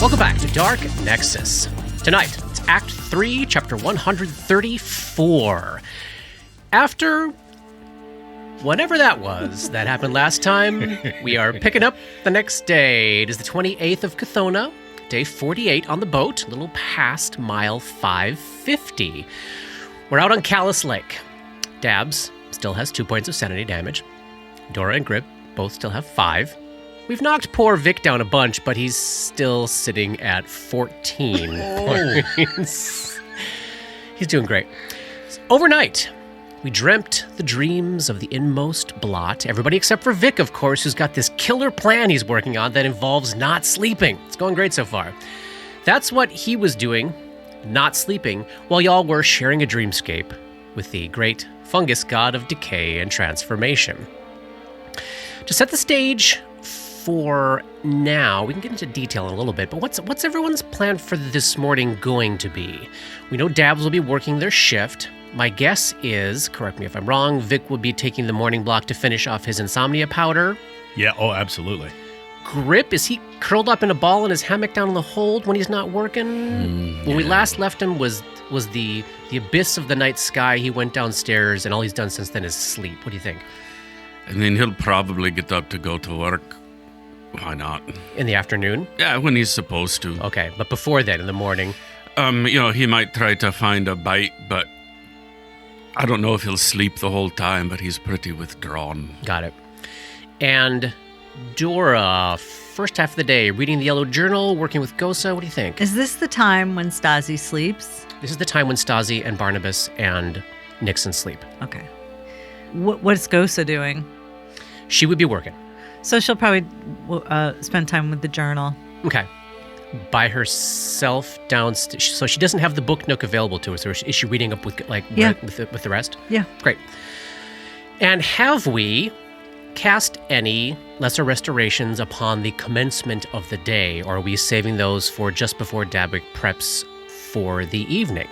Welcome back to Dark Nexus. Tonight, it's Act 3, Chapter 134. After whatever that was that happened last time, we are picking up the next day. It is the 28th of Chthona, day 48 on the boat, a little past mile 550. We're out on Kallas Lake. Dabs still has 2 points of sanity damage. Dora and Grip both still have 5. We've knocked poor Vic down a bunch, but he's still sitting at 14 points. He's doing great. Overnight, we dreamt the dreams of the inmost blot. Everybody except for Vic, of course, who's got this killer plan he's working on that involves not sleeping. It's going great so far. That's what he was doing, not sleeping, while y'all were sharing a dreamscape with the great fungus god of decay and transformation. To set the stage for now, we can get into detail in a little bit, but what's everyone's plan for this morning going to be? We know Dabs will be working their shift. My guess is, correct me if I'm wrong, Vic will be taking the morning block to finish off his insomnia powder. Yeah, oh, absolutely. Grip, is he curled up in a ball in his hammock down in the hold when he's not working? When we last left him was the abyss of the night sky. He went downstairs, and all he's done since then is sleep. What do you think? And then he'll probably get up to go to work. Why not? In the afternoon? Yeah, when he's supposed to. Okay, but before then, in the morning? He might try to find a bite, but I don't know if he'll sleep the whole time, but he's pretty withdrawn. Got it. And Dora, first half of the day, reading the Yellow Journal, working with Gosa. What do you think? Is this the time when Stasi sleeps? This is the time when Stasi and Barnabas and Nixon sleep. Okay. What's Gosa doing? She would be working. So she'll probably spend time with the journal. Okay. By herself downstairs. So she doesn't have the book nook available to her. So is she reading up with with the rest? Yeah. Great. And have we cast any lesser restorations upon the commencement of the day, or are we saving those for just before Dabwick preps for the evening?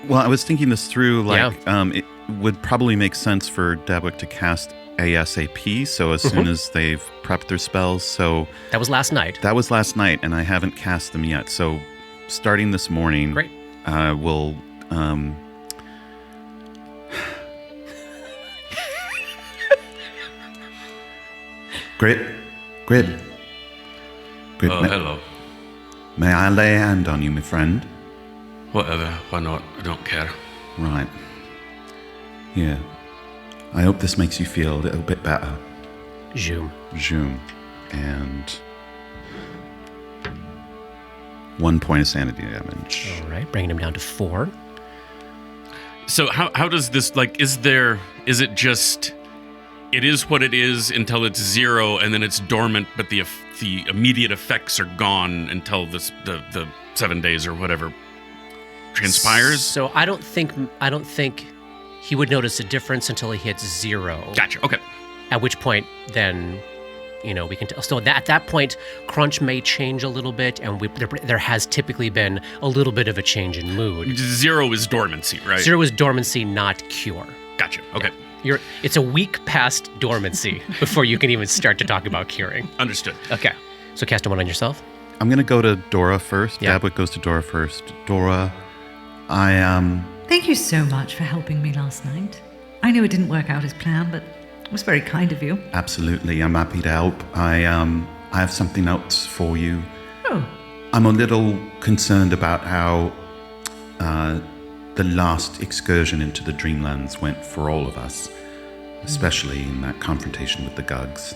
Well, I was thinking this through, it would probably make sense for Dabwick to cast ASAP, so as soon as they've prepped their spells. So that was last night. That was last night, and I haven't cast them yet. So starting this morning, great. We'll Grit. Oh, hello. May I lay a hand on you, my friend? Whatever, why not? I don't care. Right. Yeah. I hope this makes you feel a little bit better. Zoom. And 1 point of sanity damage. All right, bringing him down to 4. So how does this, is it just, it is what it is until it's 0 and then it's dormant, but the immediate effects are gone until the 7 days or whatever transpires? So I don't think he would notice a difference until he hits 0. Gotcha. Okay. At which point, then, we can tell. So at that point, crunch may change a little bit, and there has typically been a little bit of a change in mood. 0 is dormancy, right? 0 is dormancy, not cure. Gotcha. Okay. Yeah. It's a week past dormancy before you can even start to talk about curing. Understood. Okay. So cast a 1 on yourself. I'm going to go to Dora first. Yeah. Dabwick goes to Dora first. Dora, Thank you so much for helping me last night. I know it didn't work out as planned, but it was very kind of you. Absolutely, I'm happy to help. I have something else for you. Oh. I'm a little concerned about how the last excursion into the Dreamlands went for all of us, especially in that confrontation with the Gugs.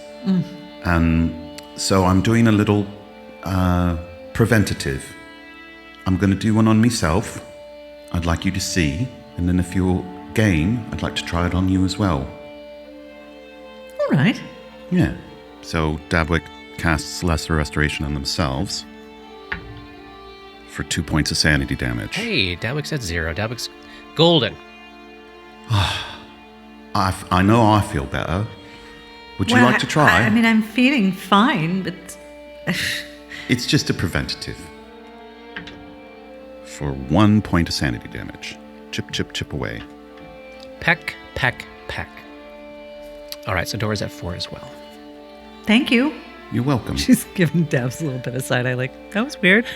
And so I'm doing a little preventative. I'm going to do one on myself. I'd like you to see, and then if you're game, I'd like to try it on you as well. All right. Yeah. So Dabwick casts Lesser Restoration on themselves for 2 points of sanity damage. Hey, Dabwick's at 0. Dabwick's golden. I know I feel better. Would you like to try? I mean, I'm feeling fine, but... It's just a preventative. For 1 point of sanity damage. Chip, chip, chip away. Peck, peck, peck. All right, so Dora's at 4 as well. Thank you. You're welcome. She's giving Dabs a little bit of side eye, like, that was weird.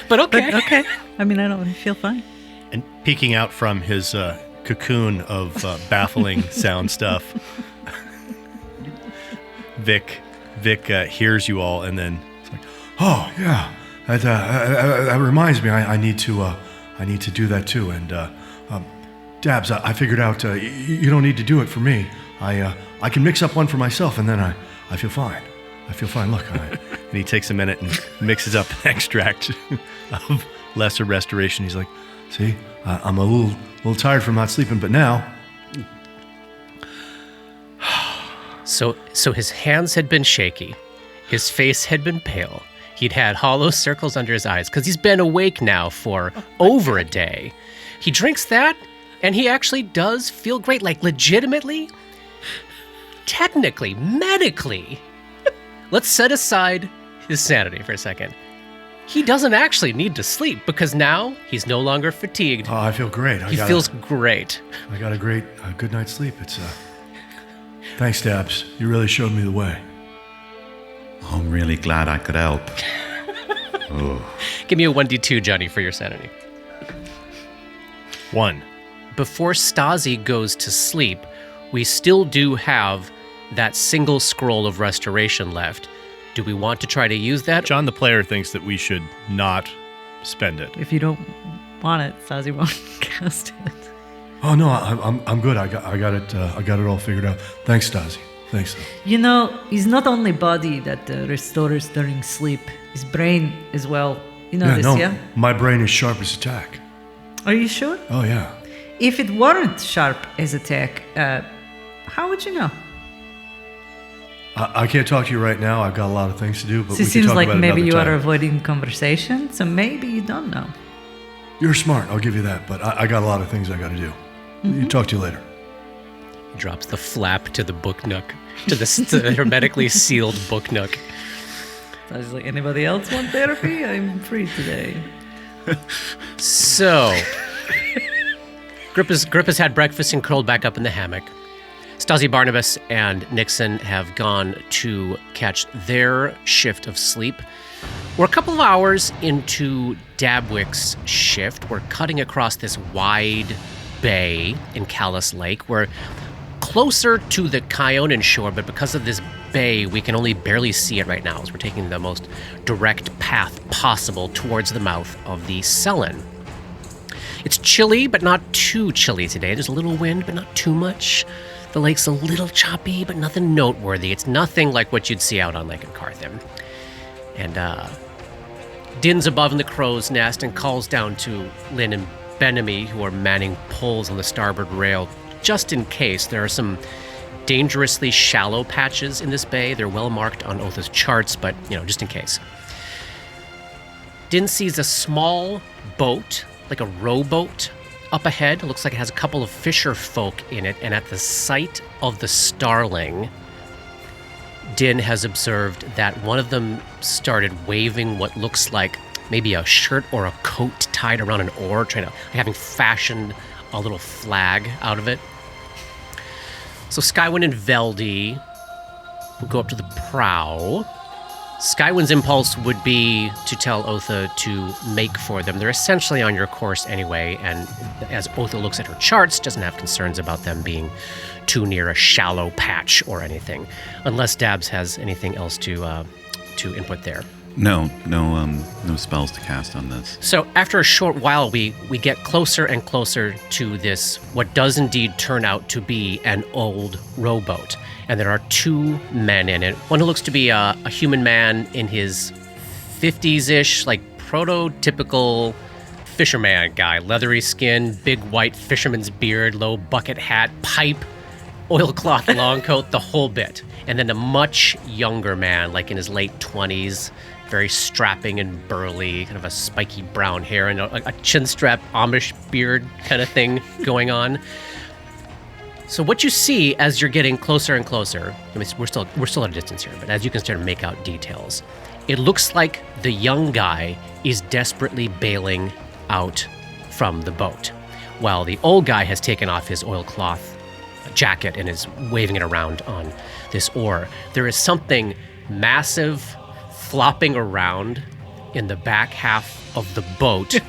But okay. But okay. I mean, I don't feel fine. And peeking out from his cocoon of baffling sound stuff, Vic hears you all, and then it's like, Oh yeah, that reminds me. I need to do that too. And Dabs, I figured out you don't need to do it for me. I can mix up one for myself, and then I feel fine. I feel fine. Look, and he takes a minute and mixes up an extract of lesser restoration. He's like, see, I'm a little tired from not sleeping, but now. So his hands had been shaky. His face had been pale. He'd had hollow circles under his eyes because he's been awake now for over a day. He drinks that, and he actually does feel great, like legitimately, technically, medically. Let's set aside his sanity for a second. He doesn't actually need to sleep because now he's no longer fatigued. Oh, I feel great. He feels great. I got a good night's sleep. It's thanks, Dabs. You really showed me the way. Oh, I'm really glad I could help. Oh. Give me a 1d2, Johnny, for your sanity. 1. Before Stasi goes to sleep, we still do have that single scroll of restoration left. Do we want to try to use that? John, the player, thinks that we should not spend it. If you don't want it, Stasi won't cast it. Oh no, I'm good. I got it. I got it all figured out. Thanks, Stasi. Thanks. You know, it's not only body that restores during sleep. His brain as well. You know this, yeah? My brain is sharp as a tack. Are you sure? Oh yeah. If it weren't sharp as a tack, how would you know? I can't talk to you right now. I've got a lot of things to do, but So we it can seems talk like about it maybe another you are time. avoiding conversation, so maybe you don't know. You're smart. I'll give you that, but I got a lot of things I got to do. You talk to you later. He drops the flap to the book nook, to the hermetically sealed book nook. So I was like, anybody else want therapy? I'm free today. So, Grip has had breakfast and curled back up in the hammock. Stasi Barnabas and Nixon have gone to catch their shift of sleep. We're a couple of hours into Dabwick's shift. We're cutting across this wide bay in Kallas Lake. We're closer to the Kyonan shore, but because of this bay, we can only barely see it right now as we're taking the most direct path possible towards the mouth of the Selen. It's chilly, but not too chilly today. There's a little wind, but not too much. The lake's a little choppy, but nothing noteworthy. It's nothing like what you'd see out on Lake Carthen. And Din's above in the crow's nest and calls down to Lynn and Benamy, who are manning poles on the starboard rail, just in case. There are some dangerously shallow patches in this bay. They're well marked on Otha's charts, but, just in case. Din sees a small boat, like a rowboat, up ahead. It looks like it has a couple of fisher folk in it, and at the sight of the starling, Din has observed that one of them started waving what looks like maybe a shirt or a coat tied around an oar, having fashioned a little flag out of it. So Skywin and Veldy will go up to the prow. Skywin's impulse would be to tell Otha to make for them. They're essentially on your course anyway, and as Otha looks at her charts, doesn't have concerns about them being too near a shallow patch or anything, unless Dabs has anything else to input there. No spells to cast on this. So after a short while, we get closer and closer to this, what does indeed turn out to be an old rowboat. And there are two men in it. One who looks to be a human man in his 50s-ish, like prototypical fisherman guy. Leathery skin, big white fisherman's beard, low bucket hat, pipe, oilcloth long coat, the whole bit. And then a much younger man, like in his late 20s, very strapping and burly, kind of a spiky brown hair and a chin-strap Amish beard kind of thing going on. So what you see as you're getting closer and closer, I mean, we're still at a distance here, but as you can start to make out details, it looks like the young guy is desperately bailing out from the boat, while the old guy has taken off his oilcloth jacket and is waving it around on this oar. There is something massive flopping around in the back half of the boat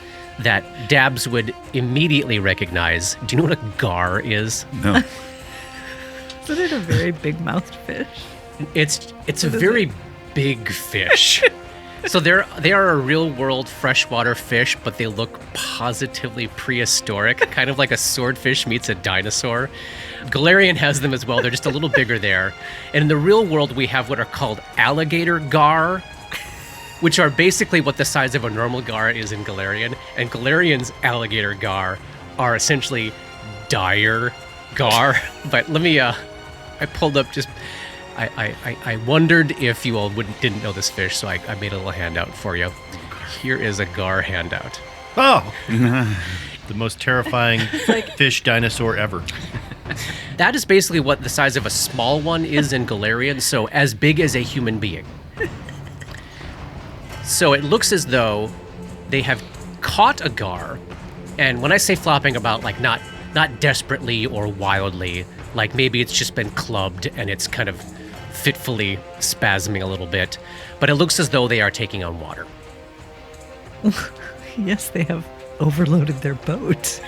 that Dabs would immediately recognize. Do you know what a gar is? No. Isn't it a very big-mouthed fish? It's a very big fish. So they are a real-world freshwater fish, but they look positively prehistoric, kind of like a swordfish meets a dinosaur. Galarian has them as well. They're just a little bigger there. And in the real world, we have what are called alligator gar, which are basically what the size of a normal gar is in Galarian. And Galarian's alligator gar are essentially dire gar. But let me, I pulled up just... I wondered if you all didn't know this fish, so I made a little handout for you. Here is a gar handout. Oh! The most terrifying fish dinosaur ever. That is basically what the size of a small one is in Galarian, so as big as a human being. So it looks as though they have caught a gar, and when I say flopping about, like not desperately or wildly, like maybe it's just been clubbed and it's kind of fitfully spasming a little bit, but it looks as though they are taking on water. Yes, they have overloaded their boat.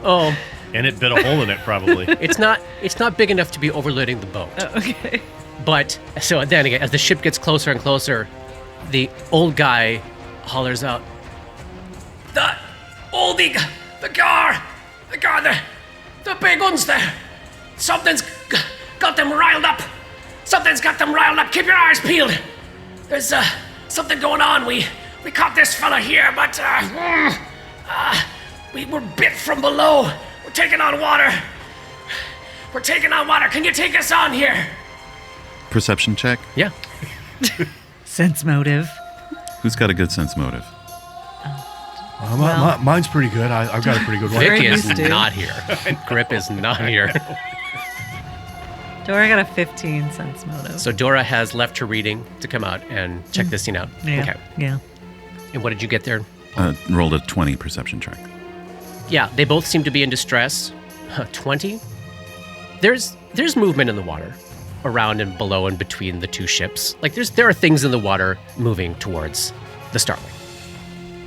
Oh, And it bit a hole in it, probably. it's not big enough to be overloading the boat. Oh, okay. But so then again, as the ship gets closer and closer, the old guy hollers out, the big ones there. Something's got them riled up. Something's got them riled up. Keep your eyes peeled. There's something going on. We caught this fella here, but we were bit from below. We're taking on water. Can you take us on here? Perception check. Yeah. Sense motive. Who's got a good sense motive? Mine's pretty good. I've got a pretty good one. Vic is used to. not here. Grip is not here. Dora got a 15 sense motive. So Dora has left her reading to come out and check this scene out. Yeah. Okay. Yeah. And what did you get there? Rolled a 20 perception check. Yeah, they both seem to be in distress. 20? There's movement in the water, around and below and between the two ships. Like there are things in the water moving towards the Starling.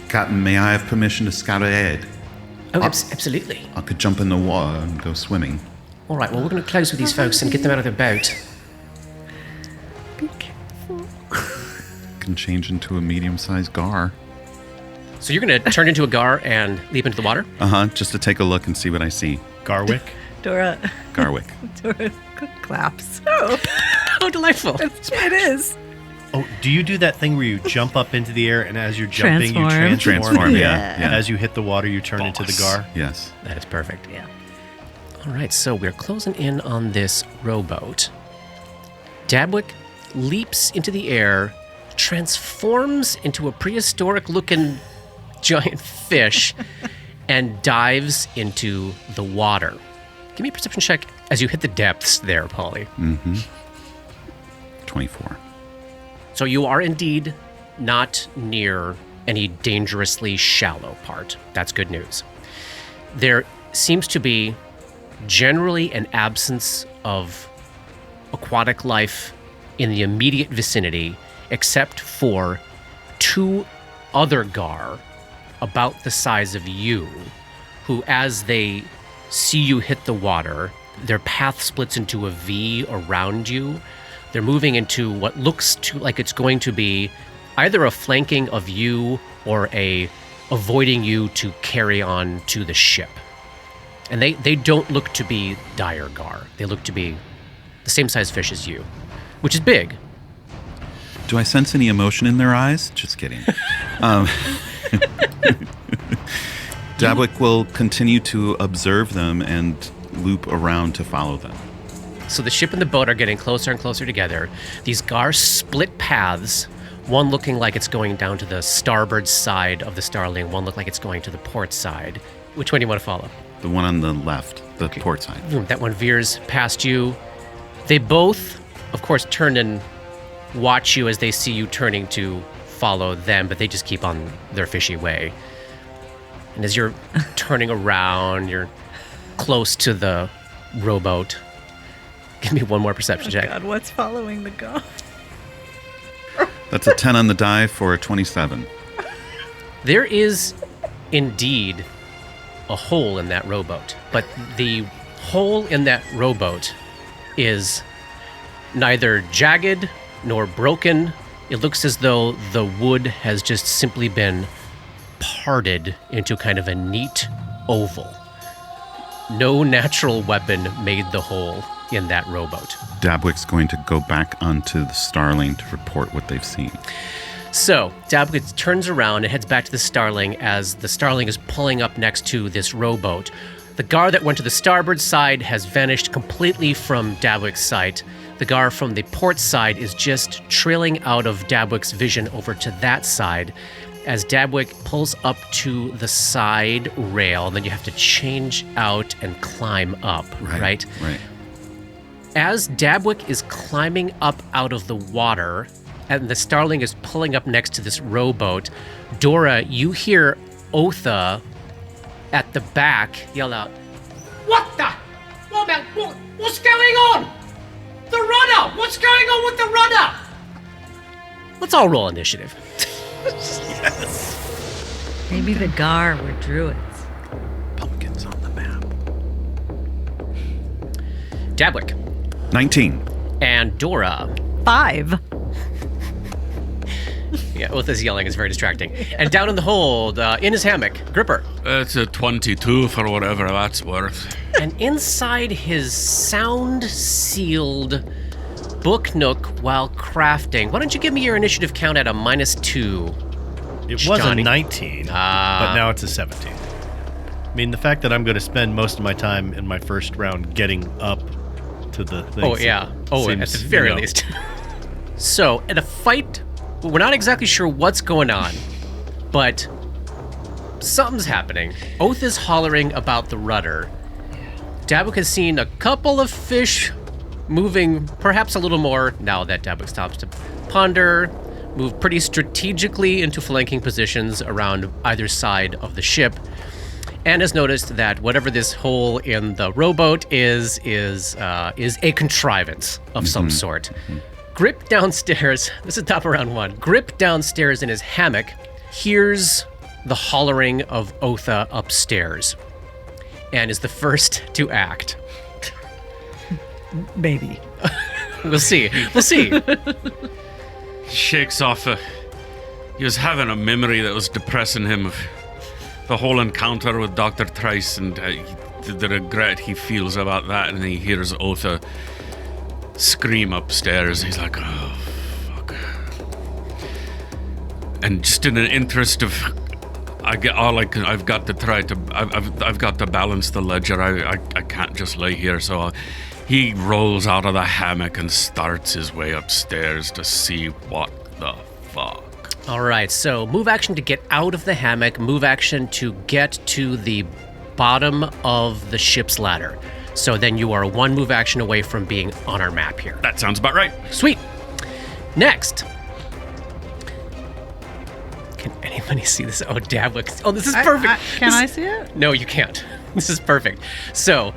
Captain, may I have permission to scout ahead? Oh, absolutely. I could jump in the water and go swimming. All right, well, we're going to close with these folks and get them out of their boat. Be careful. Can change into a medium-sized gar. So you're going to turn into a gar and leap into the water? Just to take a look and see what I see. Garwick. Dora Garwick. claps. Oh, Oh, delightful. it is. Oh, do you do that thing where you jump up into the air and as you're jumping, Transform. you Transform, yeah. As you hit the water, you turn into the gar? Yes. That is perfect. Yeah. All right, so we're closing in on this rowboat. Dabwick leaps into the air, transforms into a prehistoric-looking giant fish, and dives into the water. Give me a perception check as you hit the depths there, Polly. 24. So you are indeed not near any dangerously shallow part. That's good news. There seems to be generally an absence of aquatic life in the immediate vicinity, except for two other gar about the size of you, who, as they see you hit the water, their path splits into a V around you. They're moving into what looks like it's going to be either a flanking of you or a avoiding you to carry on to the ship. And they don't look to be dire gar. They look to be the same size fish as you, which is big. Do I sense any emotion in their eyes? Just kidding. Dabwick will continue to observe them and loop around to follow them. So the ship and the boat are getting closer and closer together. These gar split paths, one looking like it's going down to the starboard side of the Starling, one look like it's going to the port side. Which one do you want to follow? The one on the left, the port side. That one veers past you. They both, of course, turn and watch you as they see you turning to follow them, but they just keep on their fishy way. And as you're turning around, you're close to the rowboat. Give me one more perception check. God, what's following the god? That's a 10 on the die for a 27. There is indeed a hole in that rowboat, but the hole in that rowboat is neither jagged nor broken. It looks as though the wood has just simply been parted into kind of a neat oval. No natural weapon made the hole in that rowboat. Dabwick's going to go back onto the Starling to report what they've seen. So, Dabwick turns around and heads back to the Starling as the Starling is pulling up next to this rowboat. The gar that went to the starboard side has vanished completely from Dabwick's sight. The gar from the port side is just trailing out of Dabwick's vision over to that side. As Dabwick pulls up to the side rail, and then you have to change out and climb up, right? Right. As Dabwick is climbing up out of the water, and the Starling is pulling up next to this rowboat, Dora, you hear Otha at the back yell out, "What the? What's going on? The rudder! What's going on with the rudder?" Let's all roll initiative. Maybe the Gar were druids. Pumpkins on the map. Dabwick 19. and Dora. 5. Yeah, Otha's yelling is very distracting. And down in the hold, in his hammock, Gripper. It's a 22 for whatever that's worth. And inside his sound-sealed book nook while crafting, why don't you give me your initiative count at a -2? It was Johnny. a 19, but now it's a 17. I mean, the fact that I'm going to spend most of my time in my first round getting up to the thing. Oh, yeah. Oh, at the very least. So, at a fight, we're not exactly sure what's going on, but something's happening. Oath is hollering about the rudder. Dabwick has seen a couple of fish moving perhaps a little more now that Dabwick stops to ponder, move pretty strategically into flanking positions around either side of the ship, and has noticed that whatever this hole in the rowboat is a contrivance of some sort. Grip downstairs, this is top of round 1, Grip downstairs in his hammock hears the hollering of Otha upstairs and is the first to act. Maybe. We'll see. Shakes off he was having a memory that was depressing him of the whole encounter with Dr. Trice and the regret he feels about that, and he hears Otha scream upstairs. He's like, oh, fuck. And just in an interest of, I've got to try to, I've got to balance the ledger. I can't just lay here. So he rolls out of the hammock and starts his way upstairs to see what the fuck. All right, so move action to get out of the hammock, move action to get to the bottom of the ship's ladder. So then you are 1 move action away from being on our map here. That sounds about right. Sweet. Next. Can anybody see this? Oh, Dabwick. Oh, this is perfect. Can I see it? No, you can't. This is perfect. So,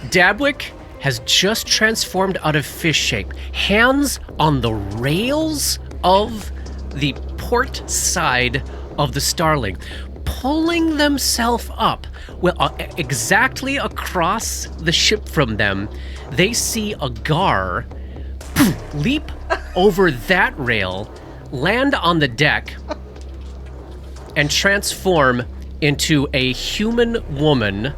Dabwick has just transformed out of fish shape. Hands on the rails of the port side of the Starling, pulling themselves up. Well, exactly across the ship from them, they see a gar leap over that rail, land on the deck, and transform into a human woman,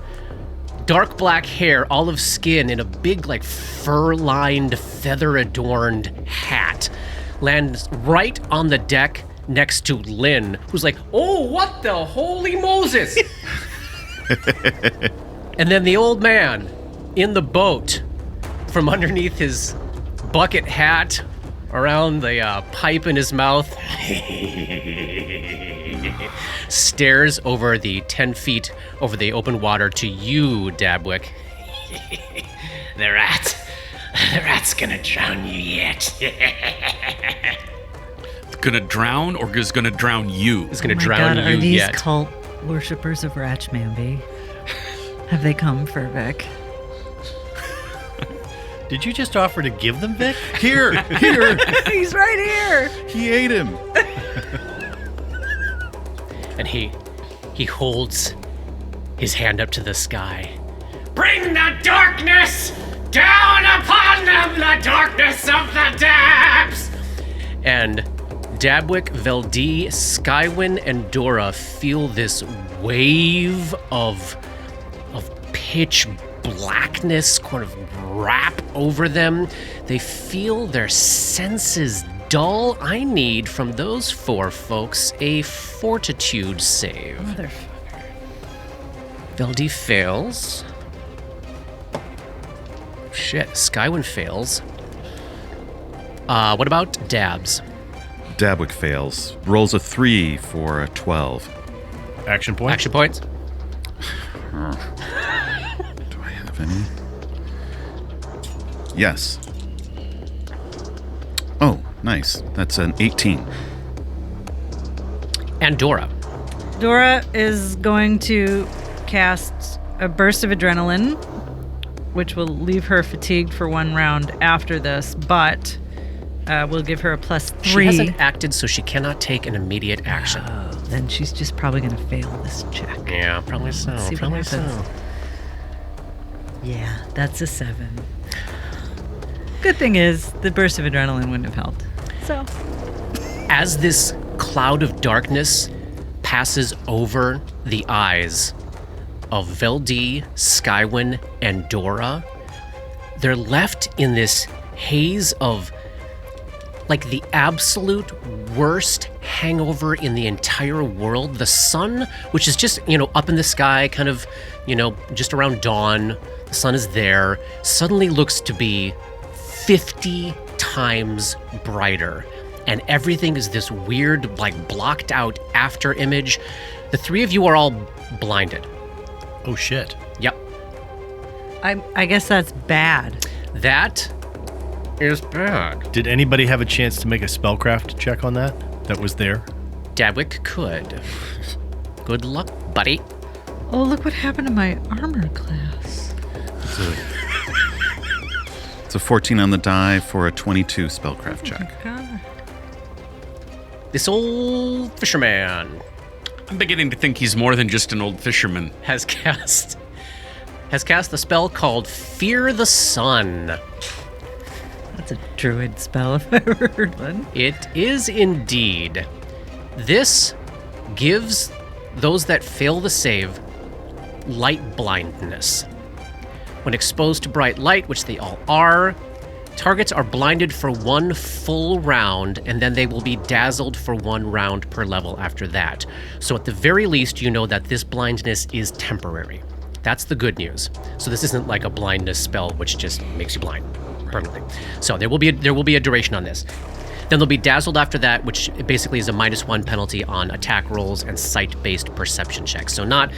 dark black hair, olive skin, in a big, like, fur-lined, feather-adorned hat. Lands right on the deck next to Lynn, who's like, oh, what the holy Moses? And then the old man in the boat, from underneath his bucket hat, around the pipe in his mouth, stares over the 10 feet over the open water to you, Dabwick. The rat's gonna drown you yet. Gonna drown or is gonna drown you? It's gonna Oh my drown God, you are these yet. cult worshippers of Ratchmanby? Have they come for Vic? Did you just offer to give them Vic? Here! He's right here. He ate him! And he holds his hand up to the sky. Bring the darkness down upon them, the darkness of the Dabs! And Dabwick, Veldi, Skywin, and Dora feel this wave of pitch blackness kind of wrap over them. They feel their senses dull. I need from those 4 folks a fortitude save. Motherfucker. Veldi fails. Shit, Skywin fails. What about Dabs? Dabwick fails. Rolls a 3 for a 12. Action point? Action points? Do I have any? Yes. Oh, nice. That's an 18. And Dora. Dora is going to cast a burst of adrenaline, which will leave her fatigued for 1 round after this, but we'll give her a +3. She hasn't acted, so she cannot take an immediate action. Oh, then she's just probably going to fail this check. Yeah, probably so. Let's see what Probably so. happens. Yeah, that's a 7. Good thing is, the burst of adrenaline wouldn't have helped. So, As this cloud of darkness passes over the eyes of Veldi, Skywin, and Dora, they're left in this haze of like the absolute worst hangover in the entire world. The sun, which is just, up in the sky, kind of, just around dawn, the sun is there, suddenly looks to be 50 times brighter. And everything is this weird, like, blocked out after image. The 3 of you are all blinded. Oh, shit. Yep. I guess that's bad. That is bad. Did anybody have a chance to make a spellcraft check on that was there? Dabwick could. Good luck, buddy. Oh, look what happened to my armor class. It's a 14 on the die for a 22 spellcraft check. God. This old fisherman I'm beginning to think he's more than just an old fisherman. has cast a spell called Fear the Sun. That's a druid spell if I ever heard one. It is indeed. This gives those that fail the save light blindness. When exposed to bright light, which they all are, targets are blinded for 1 full round, and then they will be dazzled for 1 round per level after that. So at the very least, you know that this blindness is temporary. That's the good news. So this isn't like a blindness spell, which just makes you blind permanently. So there will be a duration on this. Then they'll be dazzled after that, which basically is a -1 penalty on attack rolls and sight-based perception checks. So not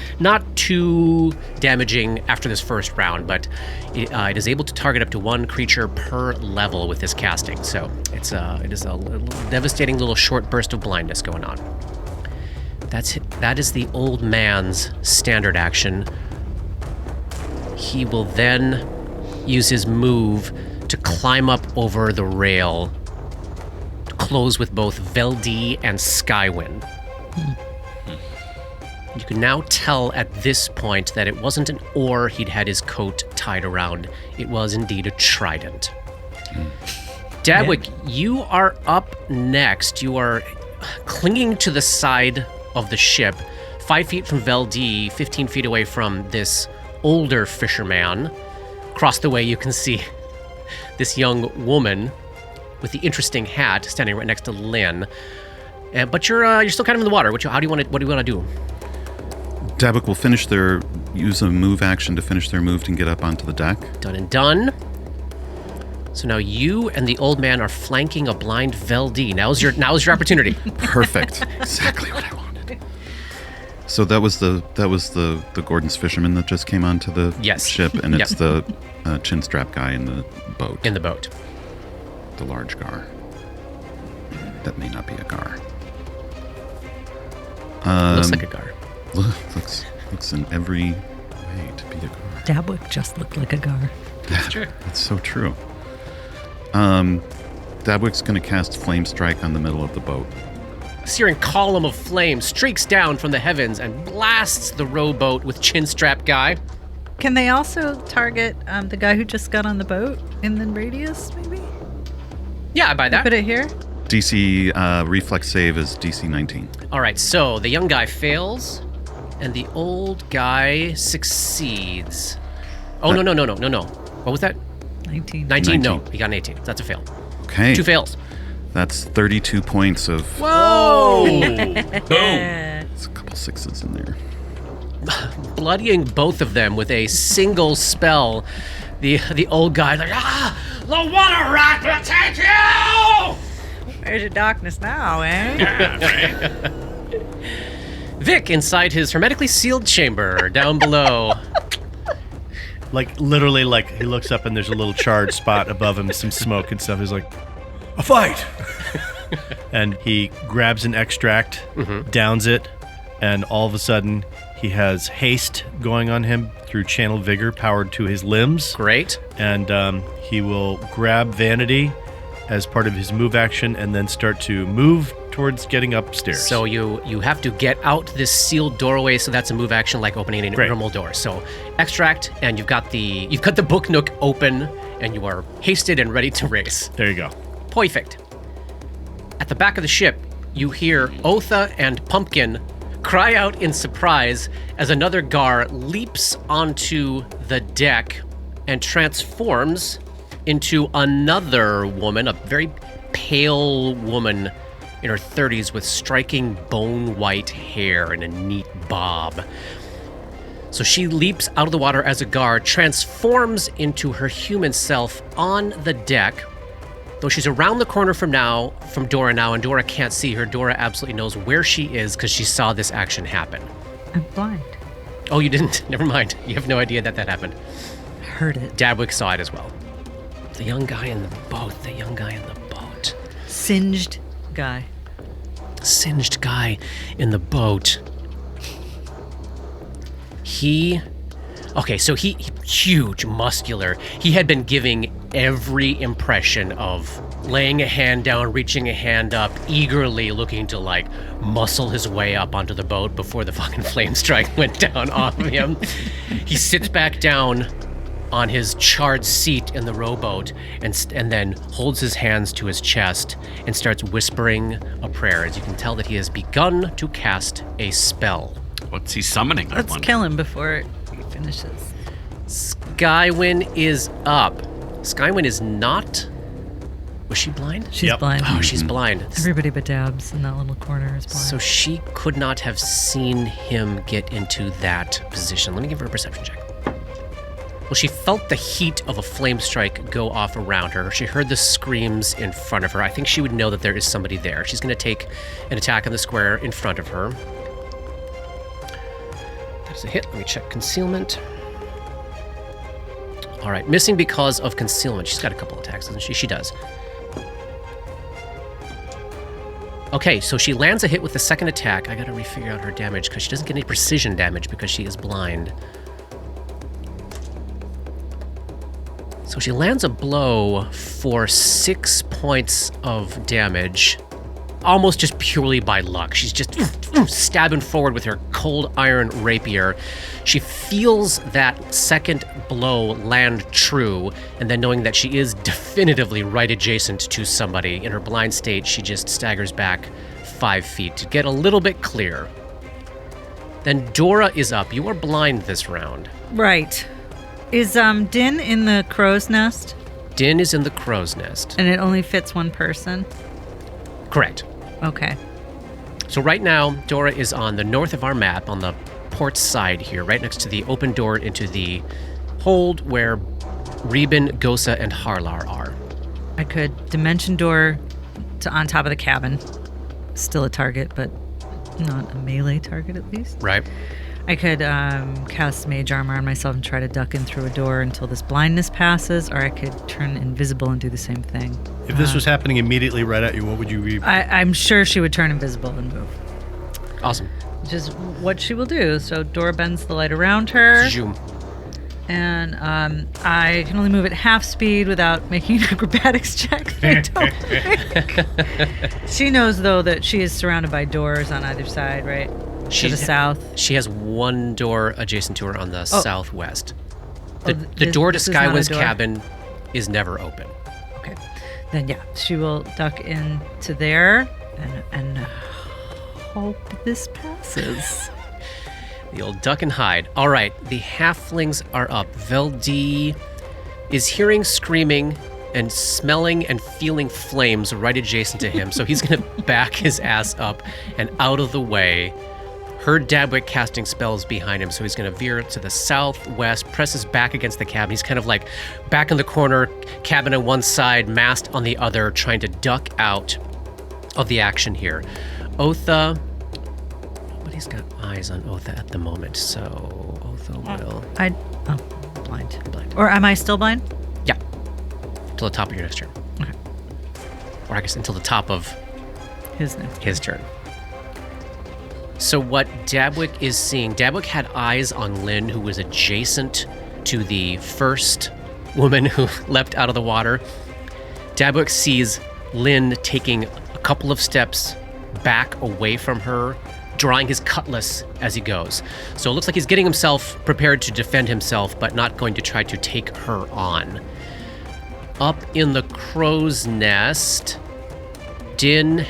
too damaging after this first round, but it is able to target up to 1 creature per level with this casting. So it is a little devastating little short burst of blindness going on. That is the old man's standard action. He will then use his move to climb up over the rail, close with both Veldi and Skywin. You can now tell at this point that it wasn't an oar he'd had his coat tied around. It was indeed a trident. Dabwick, you are up next. You are clinging to the side of the ship, 5 feet from Veldi, 15 feet away from this older fisherman. Across the way, you can see this young woman with the interesting hat standing right next to Lynn. But you're still kind of in the water. What do you want to do? Dabwick will use a move action to finish their move and get up onto the deck. Done and done. So now you and the old man are flanking a blind Veldi. Now's your opportunity. Perfect. Exactly what I wanted. So that was the Gordon's fisherman that just came onto the ship, and it's the chin strap guy in the boat. In the boat. The large gar. That may not be a gar. Looks like a gar. Looks in every Okay, to be a gar. Dabwick just looked like a gar. That's true. That's so true. Dabwick's going to cast Flame Strike on the middle of the boat. A searing column of flame streaks down from the heavens and blasts the rowboat with Chinstrap Guy. Can they also target the guy who just got on the boat in the radius, maybe? Yeah, I buy that. Put it here? DC reflex save is DC 19. All right, so the young guy fails, and the old guy succeeds. Oh, no. What was that? 19. 19? No, 19. he got an 18. That's a fail. Okay. 2 fails. That's 32 points of... Whoa! Boom. There's a couple sixes in there. Bloodying both of them with a single spell. The old guy, like, the water rat will take you! Where's your darkness now, eh? Vic, inside his hermetically sealed chamber, down below. Like, literally, like, he looks up and there's a little charred spot above him, some smoke and stuff. He's like, A fight! and he grabs an extract, downs it, and all of a sudden he has haste going on him through channel vigor powered to his limbs. Great. And he will grab Vanity as part of his move action and then start to move towards getting upstairs. So you have to get out this sealed doorway, so that's a move action like opening a Great. normal door. So extract, and you've got the book nook open, and you are hasted and ready to race. There you go. Perfect. At the back of the ship, you hear Otha and Pumpkin cry out in surprise as another Gar leaps onto the deck and transforms into another woman, a very pale woman in her 30s with striking bone-white hair and a neat bob. So she leaps out of the water as a Gar, transforms into her human self on the deck. Though she's around the corner from Dora now, and Dora can't see her. Dora absolutely knows where she is because she saw this action happen. I'm blind. Oh, you didn't? Never mind. You have no idea that happened. I heard it. Dabwick saw it as well. The young guy in the boat. Singed guy. Singed guy in the boat. So he huge, muscular. He had been giving every impression of laying a hand down, reaching a hand up, eagerly looking to like muscle his way up onto the boat before the fucking flame strike went down off of him. He sits back down on his charred seat in the rowboat and then holds his hands to his chest and starts whispering a prayer. As you can tell that he has begun to cast a spell. What's he summoning? I Let's wonder? kill him before he finishes. Skywin is up. Skywin is not... Was she blind? She's Yep. blind. Oh, she's blind. Everybody but Dabs in that little corner is blind. So she could not have seen him get into that position. Let me give her a perception check. Well, she felt the heat of a flame strike go off around her. She heard the screams in front of her. I think she would know that there is somebody there. She's going to take an attack on the square in front of her. That is a hit. Let me check concealment. All right, missing because of concealment. She's got a couple attacks, doesn't she? She does. Okay, so she lands a hit with the second attack. I got to refigure out her damage because she doesn't get any precision damage because she is blind. So she lands a blow for 6 points of damage, almost just purely by luck. She's just stabbing forward with her cold iron rapier. She feels that second blow land true, and then knowing that she is definitively right adjacent to somebody, in her blind state, she just staggers back 5 feet to get a little bit clear. Then Dora is up. You are blind this round. Right. Is Din in the crow's nest? Din is in the crow's nest. And it only fits one person? Correct. Okay. So right now, Dora is on the north of our map, on the port side here, right next to the open door into the hold where Reuben, Gosa, and Harlar are. I could dimension door to on top of the cabin. Still a target, but not a melee target at least. Right. I could cast mage armor on myself and try to duck in through a door until this blindness passes, or I could turn invisible and do the same thing. If this was happening immediately right at you, what would you be? I'm sure she would turn invisible and move. Awesome. which is what she will do. So Dora bends the light around her, Zoom. and I can only move at half speed without making an acrobatics check. I don't think. She knows, though, that she is surrounded by doors on either side, right? To the south. She has one door adjacent to her on the southwest. The this- door to this is not a Skywind's door? cabin is never open. Okay. Then, yeah, she will duck into there and hope this passes. The old duck and hide. All right, the halflings are up. Veldi is hearing screaming and smelling and feeling flames right adjacent to him. So he's going to back his ass up and out of the way. Heard Dabwick casting spells behind him, so he's going to veer to the southwest, presses back against the cabin. He's kind of like back in the corner, cabin on one side, mast on the other, trying to duck out of the action here. Otha, nobody's got eyes on Otha at the moment, so Otha will... Blind. Blind. Or am I still blind? Yeah, till the top of your next turn. Okay. Or I guess until the top of His next. his turn. So what Dabwick is seeing, Dabwick had eyes on Lynn, who was adjacent to the first woman who leapt out of the water. Dabwick sees Lynn taking a couple of steps back away from her, drawing his cutlass as he goes. So it looks like he's getting himself prepared to defend himself, but not going to try to take her on. Up in the crow's nest, Din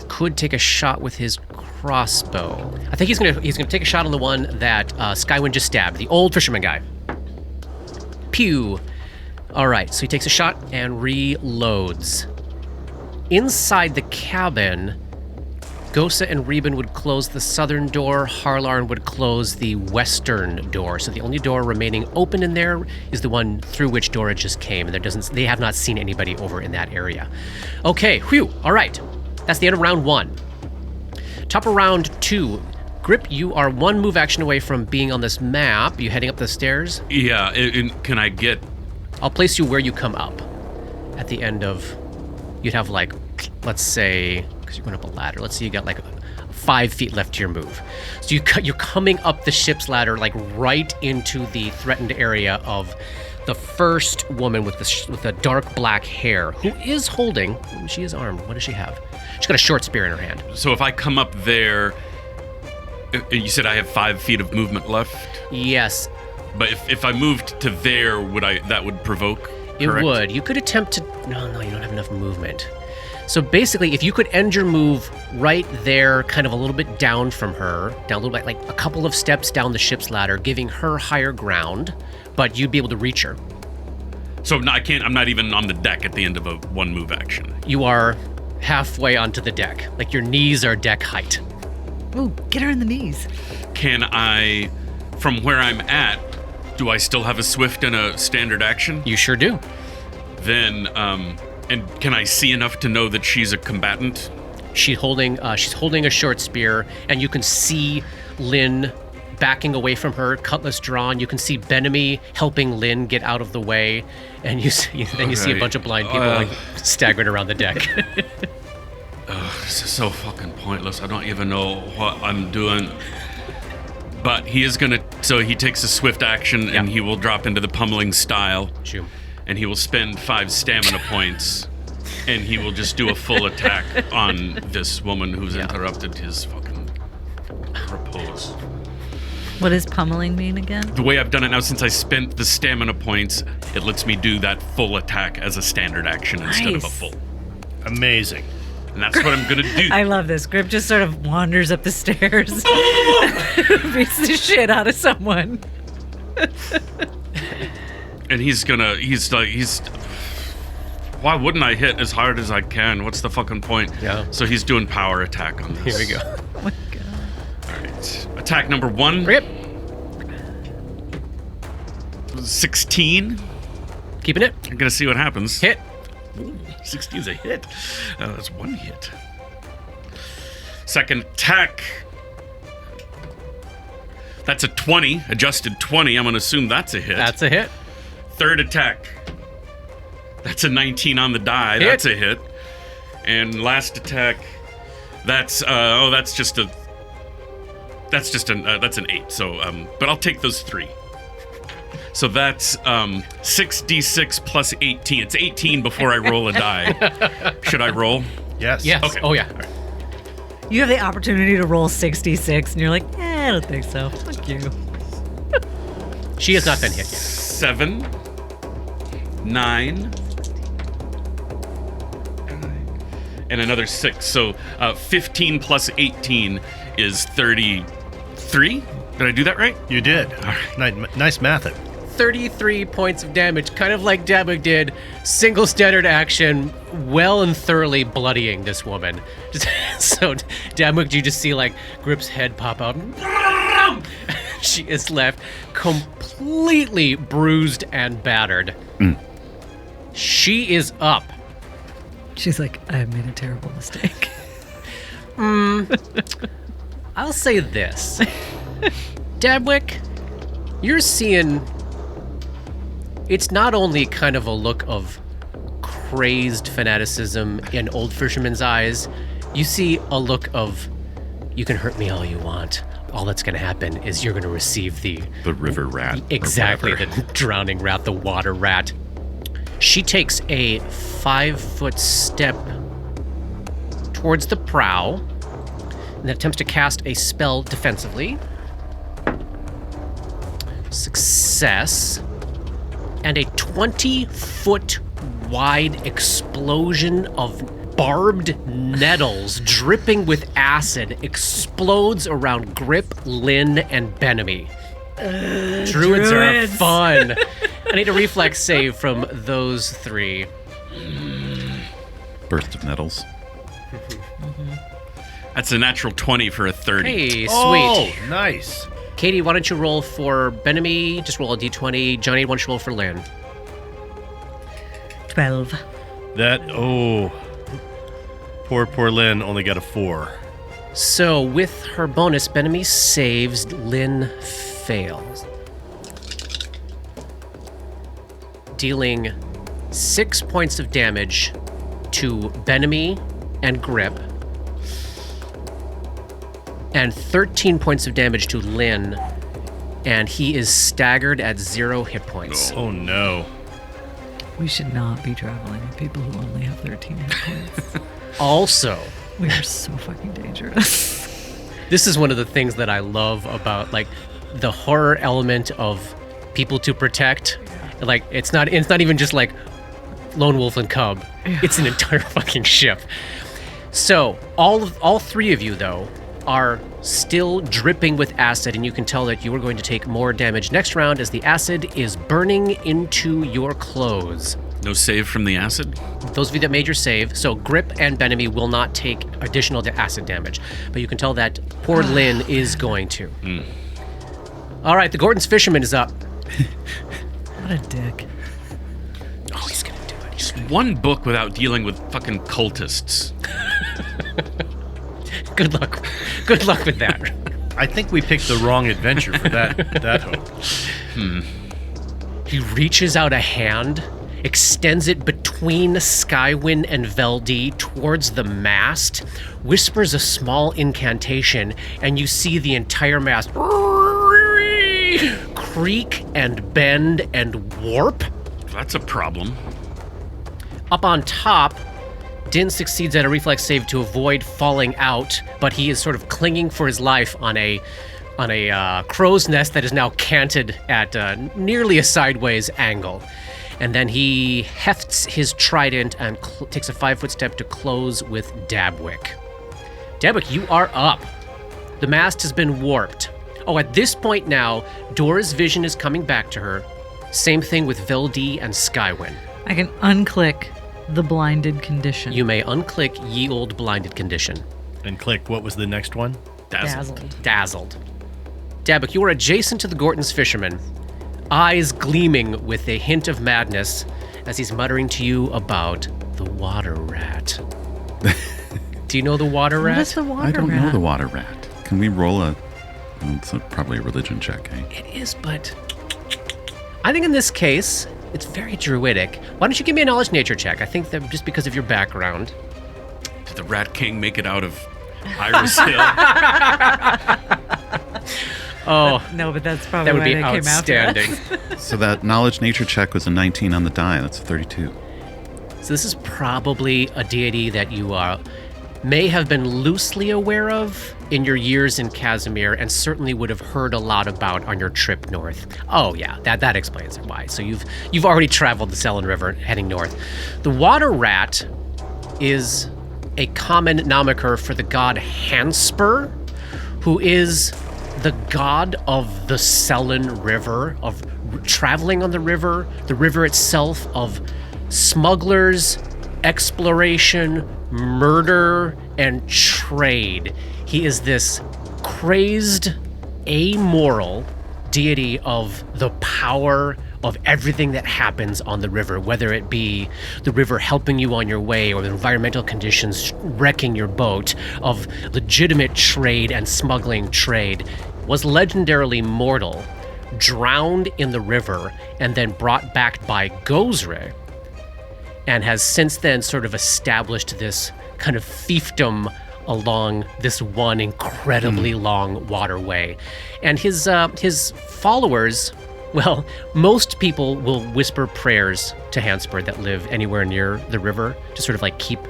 could take a shot with his crossbow. I think he's gonna take a shot on the one that Skywind just stabbed, the old fisherman guy. Pew. All right, so he takes a shot and reloads. Inside the cabin, Gosa and Reuben would close the southern door. Harlarn would close the western door. So the only door remaining open in there is the one through which Dora just came, and they have not seen anybody over in that area. Okay, whew. All right, that's the end of round 1. Top of round 2. Grip, you are one move action away from being on this map. You heading up the stairs? Yeah, can I get... I'll place you where you come up. At the end of... You'd have like, let's say, because you're going up a ladder. Let's say you got like 5 feet left to your move. So you're coming up the ship's ladder like right into the threatened area of the first woman with the dark black hair, who is holding... She is armed. What does she have? She's got a short spear in her hand. So if I come up there... You said I have 5 feet of movement left? Yes, But if I moved to there, that would provoke? it correct? would. You could attempt to... No, you don't have enough movement. So basically, if you could end your move right there, kind of a little bit down from her, down a little bit, like a couple of steps down the ship's ladder, giving her higher ground, but you'd be able to reach her. So I'm not even on the deck at the end of a one move action. You are halfway onto the deck. Like your knees are deck height. Ooh, get her in the knees. Can I, from where I'm at, do I still have a swift and a standard action? You sure do. Then, and can I see enough to know that she's a combatant? She's holding a short spear, and you can see Lynn backing away from her, cutlass drawn. You can see Benemy helping Lynn get out of the way, and you see a bunch of blind people like staggering around the deck. This is so fucking pointless. I don't even know what I'm doing. But he is gonna. So he takes a swift action, and he will drop into the pummeling style. Shoot. And he will spend 5 stamina points, and he will just do a full attack on this woman who's interrupted his fucking repose. What does pummeling mean again? The way I've done it now, since I spent the stamina points, it lets me do that full attack as a standard action instead of a Nice. full. Amazing. And that's what I'm gonna do. I love this. Grip just sort of wanders up the stairs, beats the shit out of someone. And he's why wouldn't I hit as hard as I can? What's the fucking point? Yeah. So he's doing power attack on this. Here we go. Oh my god. All right. Attack number 1. Grip. 16. Keeping it. I'm gonna see what happens. Hit. Ooh, 16's a hit. That's 1 hit. Second attack. That's a 20, adjusted 20. I'm gonna assume that's a hit. That's a hit. Third attack. That's a 19 on the die. Hit. That's a hit. And last attack. That's just a That's just that's an 8. So, but I'll take those 3. So that's 6d6 plus 18. It's 18 before I roll a die. Should I roll? Yes. Yes. Okay. Oh, yeah. You have the opportunity to roll 66, and you're like, I don't think so. Fuck you. She has not been hit yet. 7, 9, and another 6. So 15 plus 18 is 33. Did I do that right? You did. Nice math it. 33 points of damage, kind of like Dabwick did. Single standard action, well and thoroughly bloodying this woman. So, Dabwick, you just see like Grip's head pop out. She is left completely bruised and battered. She is up. She's like, I have made a terrible mistake. I'll say this. Dabwick, you're seeing... It's not only kind of a look of crazed fanaticism in old fisherman's eyes. You see a look of, you can hurt me all you want. All that's going to happen is you're going to receive the river rat. Exactly, the drowning rat, the water rat. She takes a 5-foot step towards the prow and attempts to cast a spell defensively. Success. And a 20-foot wide explosion of barbed nettles dripping with acid explodes around Grip, Lynn, and Benemy. Druids are fun. I need a reflex save from those 3. Burst of nettles. That's a natural 20 for a 30. Hey, sweet. Oh, nice. Katie, why don't you roll for Benemy? Just roll a d20. Johnny, why don't you roll for Lynn? 12. Poor Lynn only got a 4. So, with her bonus, Benemy saves, Lynn fails. Dealing 6 points of damage to Benemy and Grip, and 13 points of damage to Lynn, and he is staggered at 0 hit points. Oh no. We should not be traveling with people who only have 13 hit points. Also, We are so fucking dangerous. this is one of the things that I love about, like, the horror element of people to protect. Like, it's not even just like lone wolf and cub. It's an entire fucking ship. So all 3 of you, though, are still dripping with acid, and you can tell that you are going to take more damage next round as the acid is burning into your clothes. No save from the acid? Those of you that made your save, so Grip and Benemy will not take additional acid damage, but you can tell that poor Lynn is going to. All right, the Gordon's Fisherman is up. What a dick. Oh, he's gonna do it. Just one book without dealing with fucking cultists. Good luck. Good luck with that. I think we picked the wrong adventure for that hope. He reaches out a hand, extends it between Skywin and Veldy towards the mast, whispers a small incantation, and you see the entire mast creak and bend and warp. That's a problem. Up on top, Din succeeds at a reflex save to avoid falling out, but he is sort of clinging for his life on a crow's nest that is now canted at nearly a sideways angle. And then he hefts his trident and takes a 5-foot step to close with Dabwick. Dabwick, you are up. The mast has been warped. Oh, at this point now, Dora's vision is coming back to her. Same thing with Veldy and Skywin. I can unclick the blinded condition. You may unclick ye old blinded condition. And click, what was the next one? Dazzled. Dabwick, you are adjacent to the Gorton's Fisherman, eyes gleaming with a hint of madness as he's muttering to you about the water rat. Do you know the water rat? What is the water I don't rat? know the water rat. Can we roll a... Well, it's probably a religion check, eh? It is, but I think in this case, it's very druidic. Why don't you give me a knowledge nature check? I think that just because of your background. Did the Rat King make it out of Iris Hill? Oh, No, but that's probably that would why be they came after outstanding. us. So that knowledge nature check was a 19 on the die. That's a 32. So this is probably a deity that you may have been loosely aware of in your years in Casimir, and certainly would have heard a lot about on your trip north. Oh yeah, that explains why. So you've already traveled the Selin River heading north. The water rat is a common nomiker for the god Hanspur, who is the god of the Selin River, of traveling on the river itself, of smugglers, exploration, murder, and trade. He is this crazed, amoral deity of the power of everything that happens on the river, whether it be the river helping you on your way or the environmental conditions wrecking your boat, of legitimate trade and smuggling trade, was legendarily mortal, drowned in the river, and then brought back by Gozre, and has since then sort of established this kind of fiefdom along this one incredibly long waterway. And his followers, well, most people will whisper prayers to Hanspur that live anywhere near the river to sort of like keep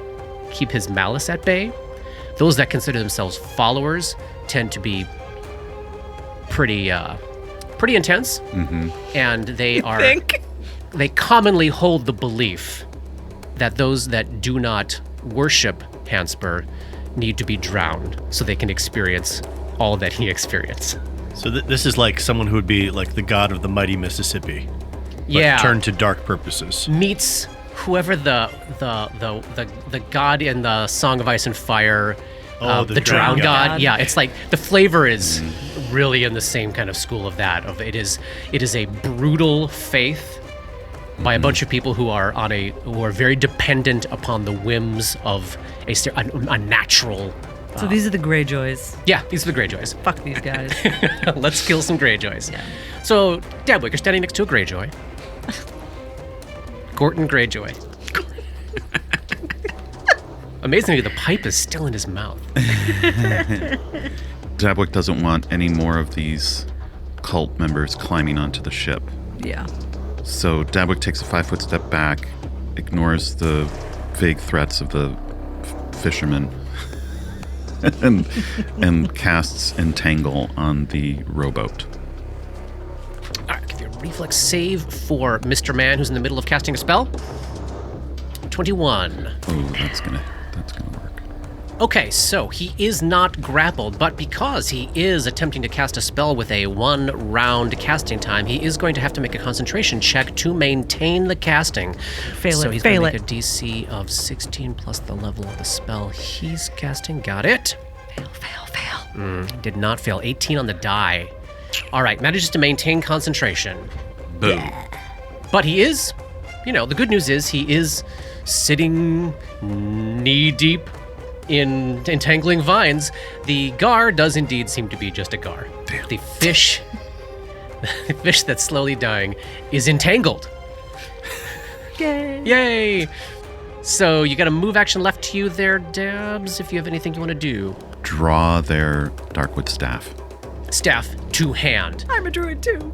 his malice at bay. Those that consider themselves followers tend to be pretty intense, and they are they commonly hold the belief that those that do not worship Hanspur need to be drowned so they can experience all that he experienced. So this is like someone who would be like the god of the mighty Mississippi, but Yeah, turned to dark purposes. meets whoever the god in the Song of Ice and Fire, the drown drown god. god. Yeah, it's like the flavor is really in the same kind of school of that. Of it is a brutal faith by a bunch of people who are very dependent upon the whims of a natural. So these are the Greyjoys. Yeah, these are the Greyjoys. Fuck these guys. Let's kill some Greyjoys. Yeah. So, Dabwick, you're standing next to a Greyjoy. Gorton Greyjoy. Amazingly, the pipe is still in his mouth. Dabwick doesn't want any more of these cult members climbing onto the ship. Yeah. So Dabwick takes a 5-foot step back, ignores the vague threats of the fishermen, and casts Entangle on the rowboat. All right, give you a reflex save for Mr. Man, who's in the middle of casting a spell. 21. Oh, that's gonna work. Okay, so he is not grappled, but because he is attempting to cast a spell with a 1-round casting time, he is going to have to make a concentration check to maintain the casting. So he's going to make a DC of 16 plus the level of the spell he's casting. Got it. Fail. Did not fail. 18 on the die. All right, manages to maintain concentration. Boom. But he is, the good news is he is sitting knee-deep in entangling vines. The gar does indeed seem to be just a gar. Damn. The fish that's slowly dying is entangled. Yay! So you got a move action left to you there, Dabs, if you have anything you want to do. Draw their Darkwood staff. Staff to hand. I'm a druid too.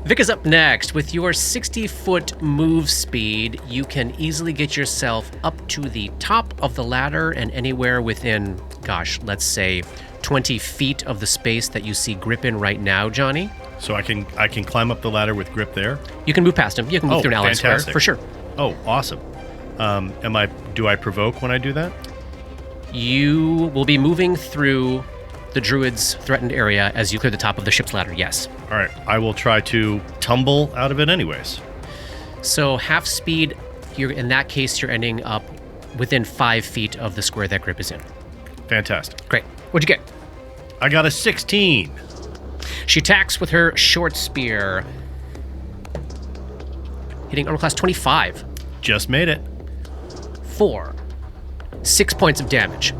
Vic is up next. With your 60-foot move speed, you can easily get yourself up to the top of the ladder and anywhere within, let's say 20 feet of the space that you see Grip in right now, Johnny. So I can climb up the ladder with Grip there. You can move past him. You can move through an ally square, fantastic. for sure. Oh, awesome. Do I provoke when I do that? You will be moving through the druid's threatened area as you clear the top of the ship's ladder, yes. All right, I will try to tumble out of it anyways. So half speed, in that case, you're ending up within 5 feet of the square that Grip is in. Fantastic. Great. What'd you get? I got a 16. She attacks with her short spear, hitting armor class 25. Just made it. 6 points of damage.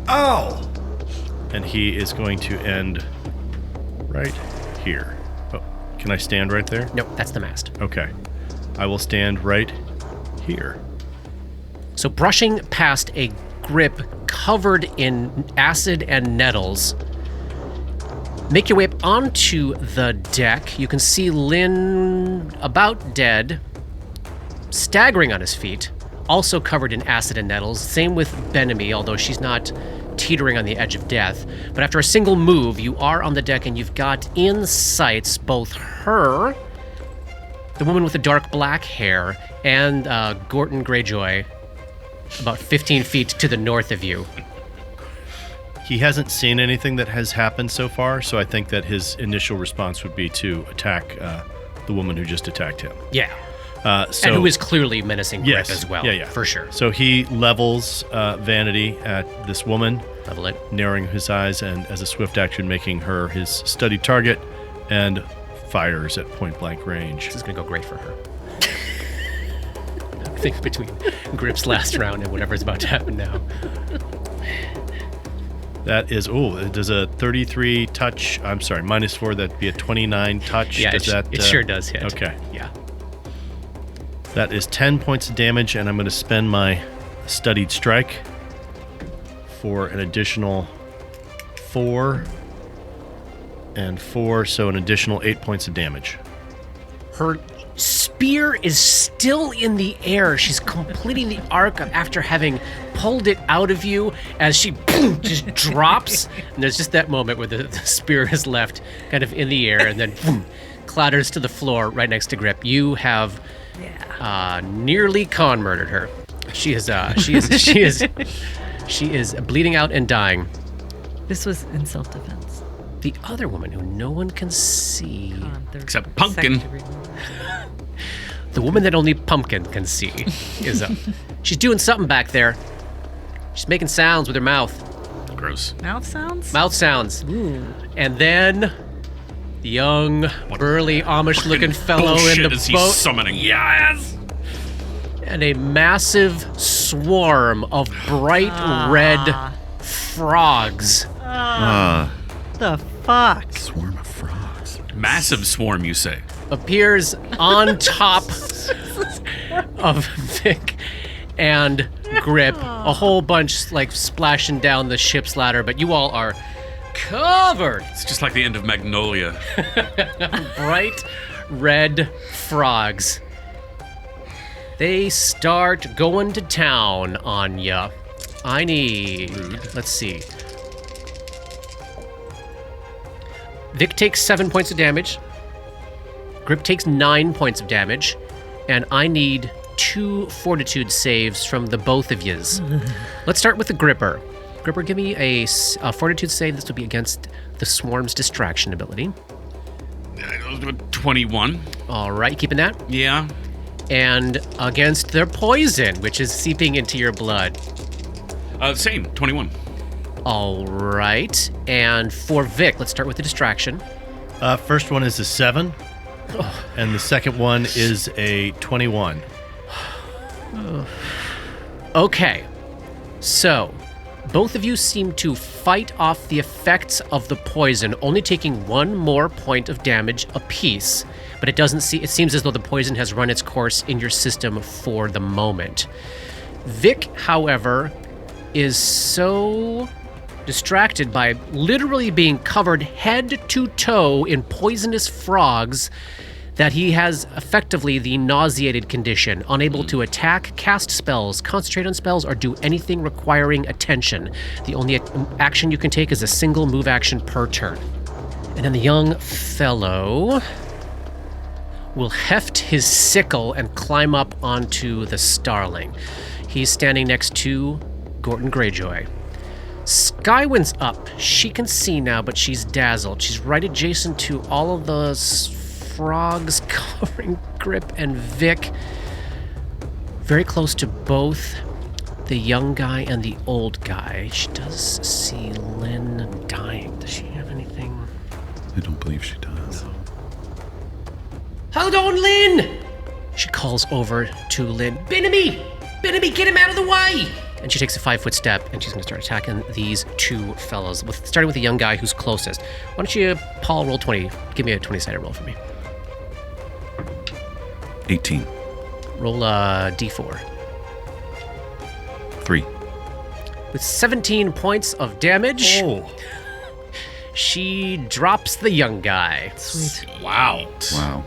Oh! And he is going to end right here. Oh, can I stand right there? Nope, that's the mast. Okay. I will stand right here. So brushing past a Grip covered in acid and nettles, Make your way up onto the deck. You can see Lynn about dead, staggering on his feet, also covered in acid and nettles. Same with Benemy, although she's not teetering on the edge of death. But after a single move, you are on the deck and you've got in sights both her, the woman with the dark black hair, and Gorton Greyjoy, about 15 feet to the north of you. He hasn't seen anything that has happened so far, so I think that his initial response would be to attack the woman who just attacked him. Yeah. So, and who is clearly menacing Grip yes, as well. yeah, For sure. So he levels Vanity at this woman, Level it. narrowing his eyes, and as a swift action, making her his studied target, and fires at point-blank range. This is going to go great for her. I think between Grip's last round and whatever's about to happen now. That is, it does a 33 touch. I'm sorry, -4. That'd be a 29 touch. Yeah, does it sure does hit. Okay. Yeah. That is 10 points of damage, and I'm going to spend my studied strike for an additional 4 and 4, so an additional 8 points of damage. Her spear is still in the air. She's completing the arc after having pulled it out of you as she just drops. And there's just that moment where the spear is left kind of in the air and then clatters to the floor right next to Grip. You have nearly con murdered her. She is bleeding out and dying. This was in self-defense. The other woman who no one can see, Except Pumpkin. the woman that only Pumpkin can see, is up. She's doing something back there. She's making sounds with her mouth. Gross. Mouth sounds? Mouth sounds. Ooh. And then the young, burly, Amish-looking fellow in the is boat. He summoning. Yes. And a massive swarm of bright red frogs. The fuck? Swarm of frogs. Massive swarm, you say? Appears on top of Vic and Grip. A whole bunch like splashing down the ship's ladder, but you all are covered. It's just like the end of Magnolia. Bright red frogs. They start going to town on ya. I need... Let's see. Vic takes 7 points of damage. Grip takes 9 points of damage. And I need 2 fortitude saves from the both of yous. Let's start with the Gripper. Gripper, give me a fortitude save. This will be against the Swarm's distraction ability. 21. All right, keeping that? Yeah. And against their poison, which is seeping into your blood. Same. 21. All right. And for Vic, let's start with the distraction. First one is a 7, and the second one is a 21. Okay. So, both of you seem to fight off the effects of the poison, only taking 1 more point of damage apiece. But it seems as though the poison has run its course in your system for the moment. Vic, however, is so distracted by literally being covered head to toe in poisonous frogs that he has effectively the nauseated condition, unable to attack, cast spells, concentrate on spells, or do anything requiring attention. The only action you can take is a single move action per turn. And then the young fellow will heft his sickle and climb up onto the starling. He's standing next to Gorton Greyjoy. Skywind's up. She can see now, but she's dazzled. She's right adjacent to all of the frogs covering Grip and Vic. Very close to both the young guy and the old guy. She does see Lynn dying. Does she have anything? I don't believe she does. No. Hold on, Lynn! She calls over to Lynn. Benemy! Benemy, get him out of the way! And she takes a 5-foot step, and she's going to start attacking these 2 fellows, starting with the young guy who's closest. Why don't you, Paul, roll 20. Give me a 20-sided roll for me. 18. Roll a d4. 3. With 17 points of damage, she drops the young guy. Sweet. Wow. Wow.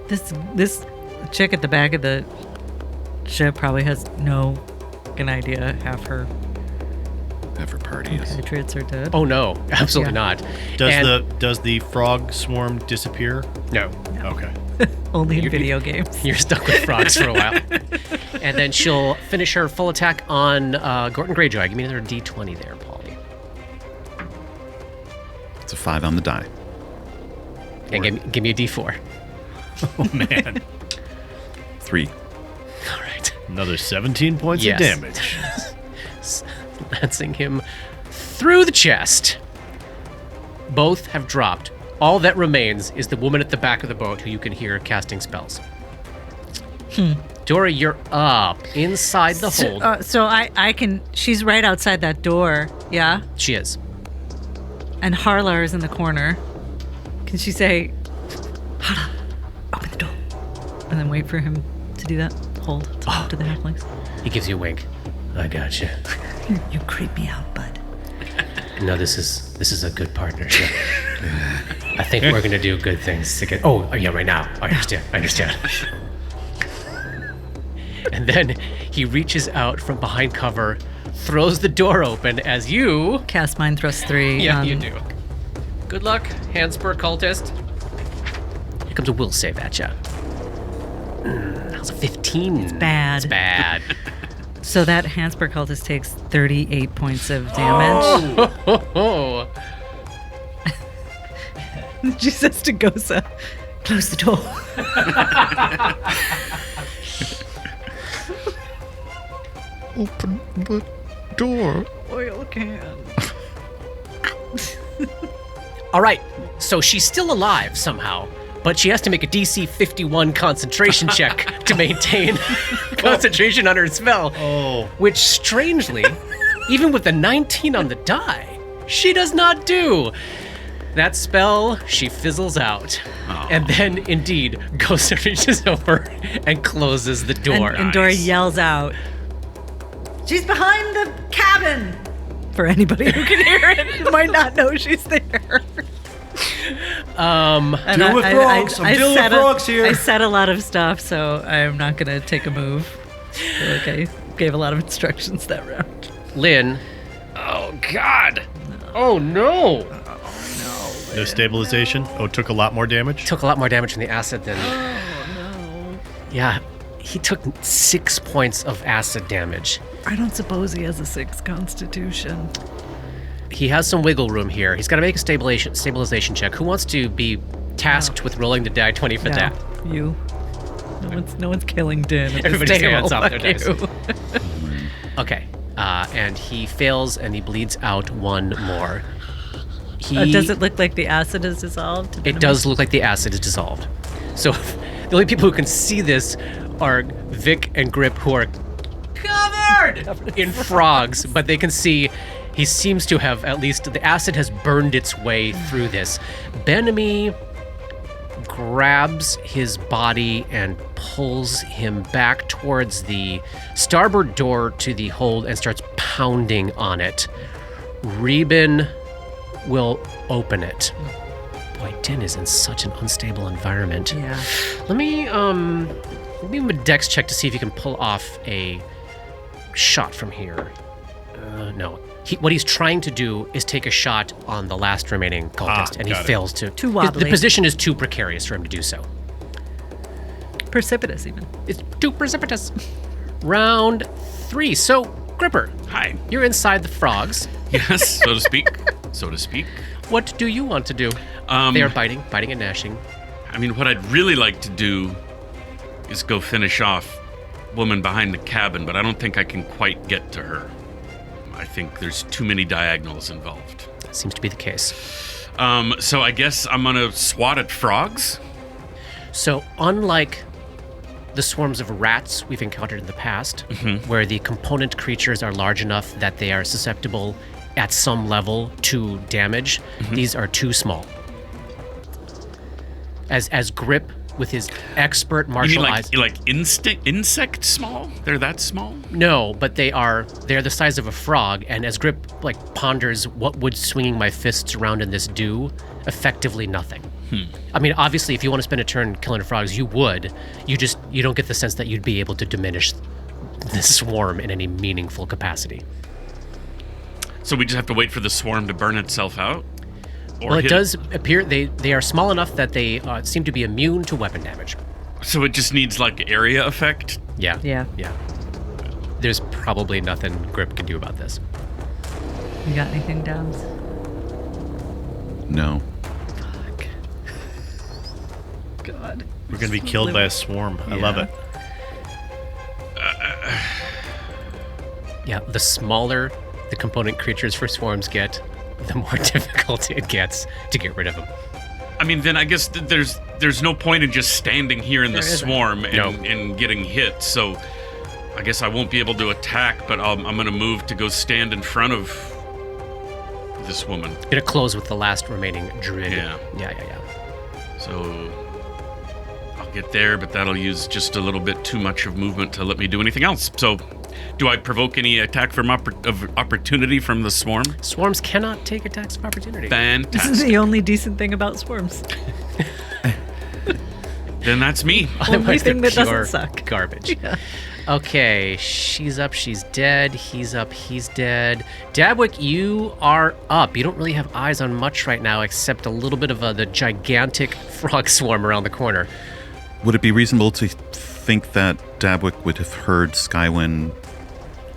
This chick at the back of the ship probably has no fucking idea half her Ever party is. compatriots are dead. Oh no, absolutely Yeah. not. Does the frog swarm disappear? No. Okay. Only in You- video games. You're stuck with frogs for a while. And then she'll finish her full attack on Gorton Greyjoy. Give me another D20 there, Paulie. It's a 5 on the die. And give me a D4. Oh man. 3. All right. Another 17 points Yes. of damage. Lancing him through the chest. Both have dropped. All that remains is the woman at the back of the boat who you can hear casting spells. Dora, you're up inside the hold. So I can. She's right outside that door. Yeah. She is. And Harlar is in the corner. Can she say, Harlar, open the door? And then wait for him to do that. Hold to talk to the halflings. He gives you a wink. I got you. You creep me out, bud. No, this is a good partnership. I think we're gonna do good things together. Oh yeah, right now. I understand. And then he reaches out from behind cover, throws the door open as you. Cast Mind Thrust 3. Yeah, you do. Good luck, Handspur cultist. Here comes a will save at ya. How's a 15? It's bad. It's bad. So that Handspur cultist takes 38 points of damage. Oh. She says to Gosa, close the door. Open the door. Oil can. All right, so she's still alive somehow, but she has to make a DC 51 concentration check to maintain concentration on her spell. Oh. Which, strangely, even with the 19 on the die, she does not do. That spell, she fizzles out. And then, indeed, Ghost reaches over and closes the door. And Dora yells out, she's behind the cabin! For anybody who can hear it, who might not know she's there. Deal with frogs. I'm dealing with frogs here. I said a lot of stuff, so I'm not going to take a move. I feel like I gave a lot of instructions that round. Lynn. Oh, God. Oh, no. No stabilization. Oh, took a lot more damage. Took a lot more damage from the acid than... Oh, no. Yeah, he took 6 points of acid damage. I don't suppose he has a 6 constitution. He has some wiggle room here. He's got to make a stabilization check. Who wants to be tasked with rolling the die 20 for that? You. No one's killing Din. at this Everybody's table. hands off their Fuck dice. you. Okay. And he fails and he bleeds out one more. Does it look like the acid is dissolved? It does look like the acid is dissolved. So the only people who can see this are Vic and Grip, who are covered in frogs, but they can see he seems to have, at least the acid has burned its way through this. Ben-Ami grabs his body and pulls him back towards the starboard door to the hold and starts pounding on it. Reuben will open it. Boy, Din is in such an unstable environment. Yeah. Let me give him a dex check to see if he can pull off a shot from here. No. What he's trying to do is take a shot on the last remaining cultist, and he got it. fails to. Too wobbly. The position is too precarious for him to do so. Precipitous, even. It's too precipitous. Round 3. So, Gripper, Hi. you're inside the frogs. Yes, so to speak. So to speak. What do you want to do? They are biting and gnashing. I mean, what I'd really like to do is go finish off woman behind the cabin, but I don't think I can quite get to her. I think there's too many diagonals involved. Seems to be the case. So I guess I'm gonna swat at frogs. So, unlike the swarms of rats we've encountered in the past, where the component creatures are large enough that they are susceptible at some level to damage, these are too small. As Grip with his expert You martial mean eyes. like insect small? They're that small? No, but they're the size of a frog, and as Grip ponders what would swinging my fists around in this do, effectively nothing. I mean, obviously, if you want to spend a turn killing frogs, you would. You don't get the sense that you'd be able to diminish the swarm in any meaningful capacity. So we just have to wait for the swarm to burn itself out? Or Well, it hit does appear they are small enough that they seem to be immune to weapon damage. So it just needs area effect? Yeah. Yeah. There's probably nothing Grip can do about this. You got anything, Dabs? No. God. We're going to be killed by a swarm. I love it. Yeah, the smaller the component creatures for swarms get, the more difficult it gets to get rid of them. I mean, then I guess there's no point in just standing here in the swarm and getting hit. So I guess I won't be able to attack, but I'm going to move to go stand in front of this woman. Gonna close with the last remaining druid. Yeah. Yeah. So I'll get there, but that'll use just a little bit too much of movement to let me do anything else. So do I provoke any attack of opportunity from the swarm? Swarms cannot take attacks of opportunity. This is Fantastic. the only decent thing about swarms. Then that's me. Only Otherwise, thing they're that doesn't pure suck. Garbage. Okay, she's up, she's dead. He's up, he's dead. Dabwick, you are up. You don't really have eyes on much right now, except a little bit of the gigantic frog swarm around the corner. Would it be reasonable to think that Dabwick would have heard Skywin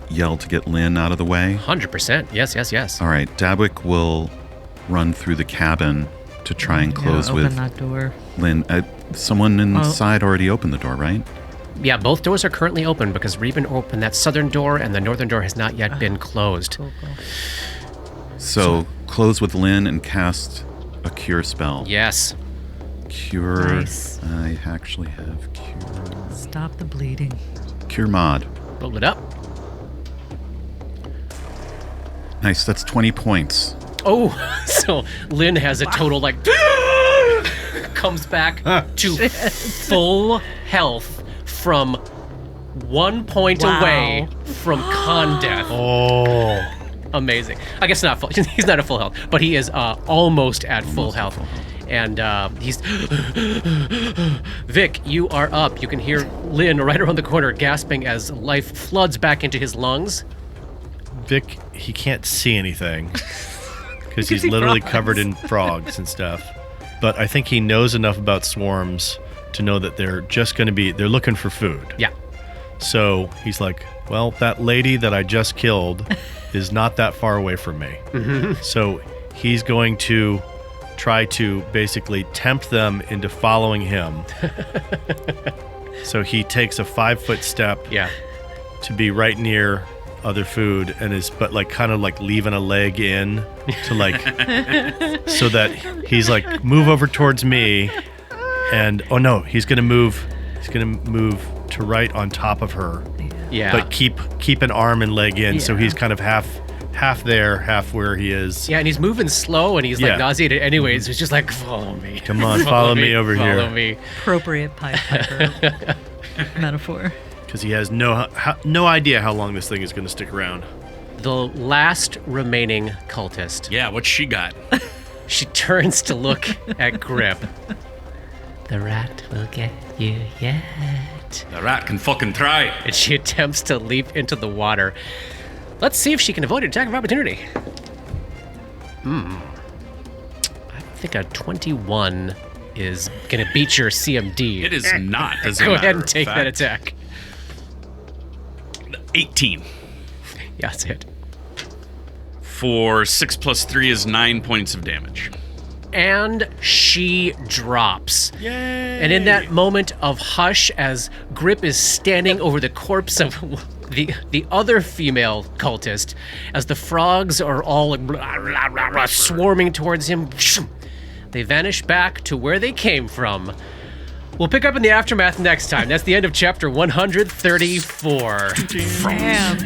yell to get Lynn out of the way? 100%. Yes. All right, Dabwick will run through the cabin to try and close open with that door. Lynn. Someone inside already opened the door, right? Yeah, both doors are currently open because Reuben opened that southern door and the northern door has not yet been closed. Cool. So close with Lynn and cast a cure spell. Yes. Cure. Nice. I actually have cure. Stop the bleeding. Cure mod. Roll it up. Nice, that's 20 points. Oh, so Lynn has a total comes back to full health from 1 point Wow. away from con death. Oh. Amazing. I guess not full. He's not at full health, but he is almost at full health. And he's Vic, you are up. You can hear Lynn right around the corner gasping as life floods back into his lungs. Vic, he can't see anything because he's see literally frogs. covered in frogs and stuff. But I think he knows enough about swarms to know that they're looking for food. Yeah. So he's like, well, that lady that I just killed is not that far away from me. So he's going to try to basically tempt them into following him. So he takes a 5-foot step Yeah. to be right near other food and kind of leaving a leg in to so that he's move over towards me and he's gonna move to right on top of her, Yeah. but keep an arm and leg in, so Yeah. he's kind of half there, half where he is. Yeah, and he's moving slow and he's Yeah. nauseated anyways. He's just follow me. Come on, follow me over here. Follow me. Appropriate Pied Piper metaphor. Because he has no idea how long this thing is going to stick around. The last remaining cultist. Yeah, what's she got? She turns to look at Grip. The rat will get you yet. The rat can fucking try. And she attempts to leap into the water. Let's see if she can avoid an attack of opportunity. I think a 21 is going to beat your CMD. It is not. As a Go matter ahead and of take that fact. attack. 18. Yeah, that's it. For 6 plus 3 is 9 points of damage. And she drops. Yay! And in that moment of hush, as Grip is standing over the corpse of the other female cultist, as the frogs are all swarming towards him, they vanish back to where they came from. We'll pick up in the aftermath next time. That's the end of chapter 134. Damn.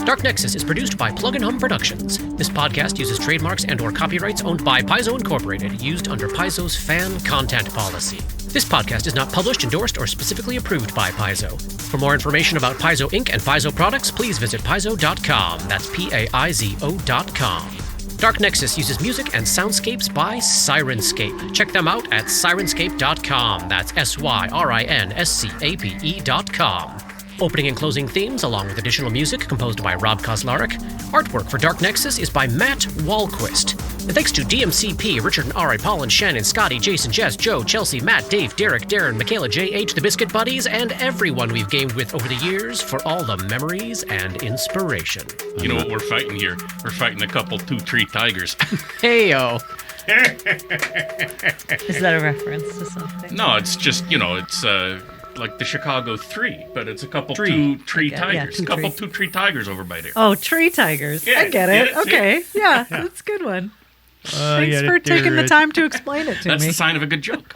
Dark Nexus is produced by Plug and Hum Productions. This podcast uses trademarks and/or copyrights owned by Paizo Incorporated, used under Paizo's fan content policy. This podcast is not published, endorsed, or specifically approved by Paizo. For more information about Paizo Inc. and Paizo products, please visit paizo.com. That's Paizo.com. Dark Nexus uses music and soundscapes by Syrinscape. Check them out at syrinscape.com. That's SYRINSCAPE.com. Opening and closing themes, along with additional music composed by Rob Kauzlaric. Artwork for Dark Nexus is by Matt Wahlquist. And thanks to DMCP, Richard and Ari, Paul and Shannon, Scotty, Jason, Jess, Joe, Chelsea, Matt, Dave, Derek, Darren, Michaela, J.H., the Biscuit Buddies, and everyone we've gamed with over the years for all the memories and inspiration. You know what we're fighting here? We're fighting a couple 2-tree tigers. Hey-o. Is that a reference to something? No, it's just, it's like the Chicago 3, but it's a couple 2-tree tigers. two A couple trees. 2-tree tigers over by there. Oh, tree tigers. Yeah, I get it. yeah, Okay. Yeah, that's a good one. Thanks for taking the time to explain it to That's me. the sign of a good joke.